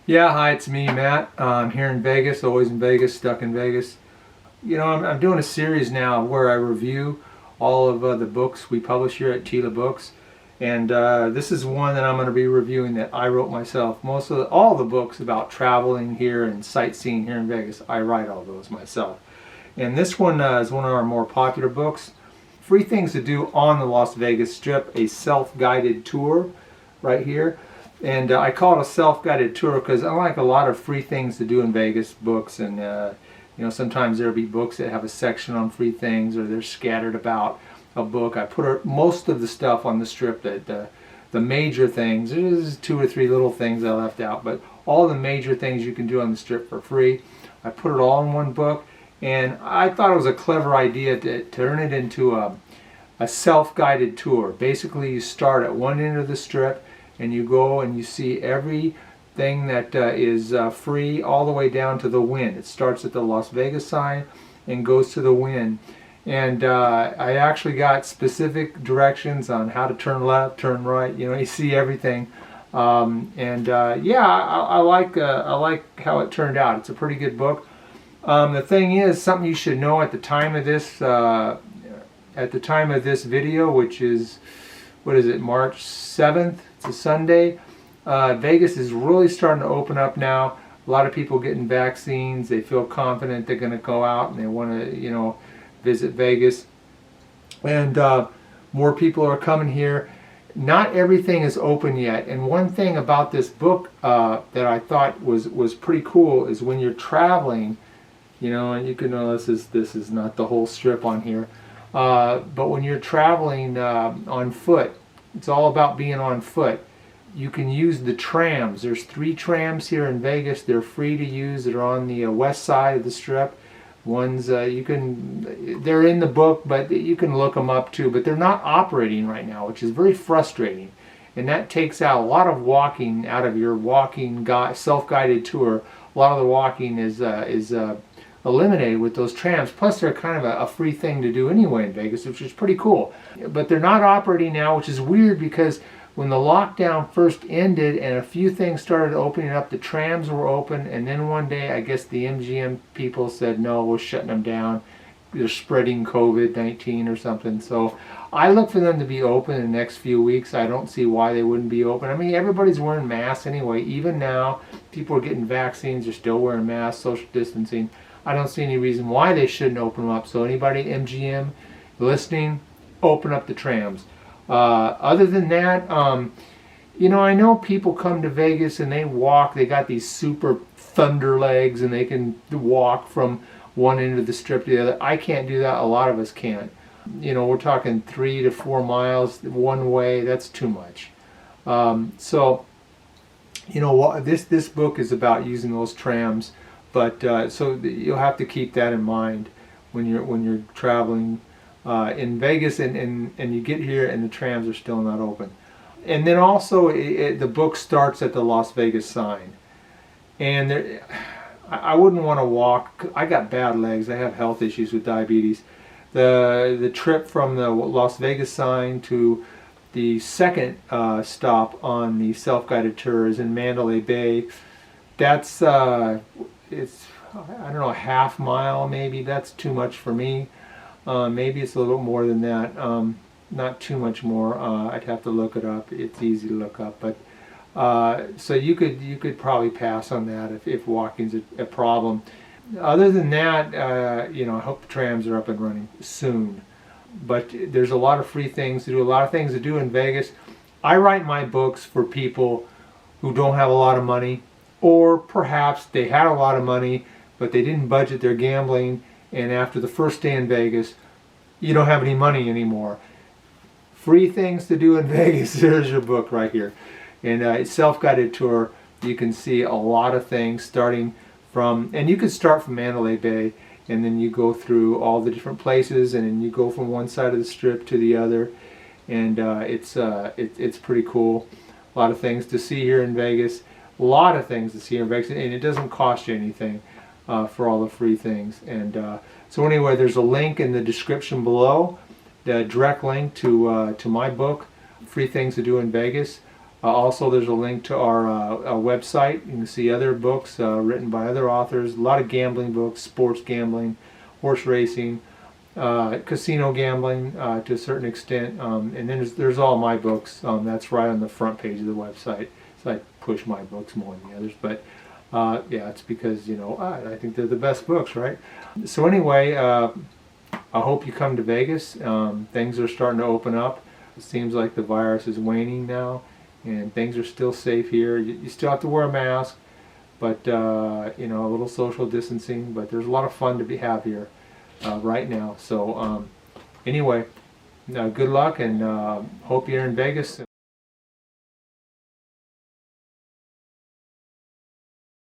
Yeah, hi, it's me, Matt. I'm here in Vegas, always in Vegas, stuck in Vegas. I'm doing a series now where I review all of the books we publish here at Teela Books. And this is one that I'm going to be reviewing that I wrote myself. All the books about traveling here and sightseeing here in Vegas, I write all those myself. And this one is one of our more popular books. Free Things to Do on the Las Vegas Strip, a self-guided tour right here. And I call it a self-guided tour because unlike a lot of free things to do in Vegas books, and sometimes there'll be books that have a section on free things or they're scattered about a book. I put most of the stuff on the strip, that the major things. There's 2 or 3 little things I left out, but all the major things you can do on the strip for free. I put it all in one book, and I thought it was a clever idea to turn it into a self-guided tour. Basically, you start at one end of the strip and you go and you see everything that is free all the way down to the Wynn. It starts at the Las Vegas sign and goes to the Wynn. And I actually got specific directions on how to turn left, turn right. You see everything. I like how it turned out. It's a pretty good book. The thing is, something you should know at the time of this video, which is, what is it, March 7th? It's a Sunday. Vegas is really starting to open up now. A lot of people getting vaccines. They feel confident they're going to go out and they want to, visit Vegas. And more people are coming here. Not everything is open yet. And one thing about this book that I thought was pretty cool is when you're traveling, and you can know this is not the whole strip on here, but when you're traveling on foot, it's all about being on foot. You can use the trams. There's 3 trams here in Vegas. They're free to use. They're on the west side of the strip. Ones they're in the book, but you can look them up too. But they're not operating right now, which is very frustrating. And that takes out a lot of walking out of your self-guided tour. A lot of the walking is eliminated with those trams. Plus, they're kind of a free thing to do anyway in Vegas, which is pretty cool. But they're not operating now, which is weird because when the lockdown first ended and a few things started opening up, the trams were open, and then one day I guess the MGM people said, no, we're shutting them down. They're spreading COVID-19 or something. So I look for them to be open in the next few weeks. I don't see why they wouldn't be open. I mean, everybody's wearing masks anyway. Even now, people are getting vaccines. They're still wearing masks, social distancing. I don't see any reason why they shouldn't open them up. So anybody MGM listening, open up the trams. Other than that, I know people come to Vegas and they walk. They got these super thunder legs and they can walk from one end of the strip to the other. I can't do that. A lot of us can't. We're talking 3 to 4 miles one way. That's too much. This book is about using those trams. But so you'll have to keep that in mind when you're traveling in Vegas and you get here and the trams are still not open. And then also the book starts at the Las Vegas sign, and I wouldn't want to walk. I got bad legs. I have health issues with diabetes. The trip from the Las Vegas sign to the second stop on the self-guided tour is in Mandalay Bay. That's it's, I don't know, a half mile maybe. That's too much for me. Maybe it's a little bit more than that. Not too much more. I'd have to look it up. It's easy to look up, but so you could probably pass on that if walking's a problem. Other than that, I hope the trams are up and running soon. But there's a lot of free things to do. A lot of things to do in Vegas. I write my books for people who don't have a lot of money. Or perhaps they had a lot of money, but they didn't budget their gambling, and after the first day in Vegas, you don't have any money anymore. Free things to do in Vegas, there's your book right here. And it's self-guided tour. You can see a lot of things starting from, and you can start from Mandalay Bay, and then you go through all the different places, and then you go from one side of the strip to the other, and it's pretty cool. A lot of things to see here in Vegas. A lot of things to see in Vegas, and it doesn't cost you anything for all the free things. And so anyway, there's a link in the description below, the direct link to my book, Free Things to Do in Vegas. Also, there's a link to our website. You can see other books written by other authors. A lot of gambling books, sports gambling, horse racing, casino gambling to a certain extent. And then there's all my books. That's right on the front page of the website. So I push my books more than the others. But yeah, it's because, you know, I think they're the best books, right? So anyway, I hope you come to Vegas. Things are starting to open up. It seems like the virus is waning now, and things are still safe here. You still have to wear a mask, but you know, a little social distancing. But there's a lot of fun to have here right now. So anyway, good luck, and hope you're in Vegas.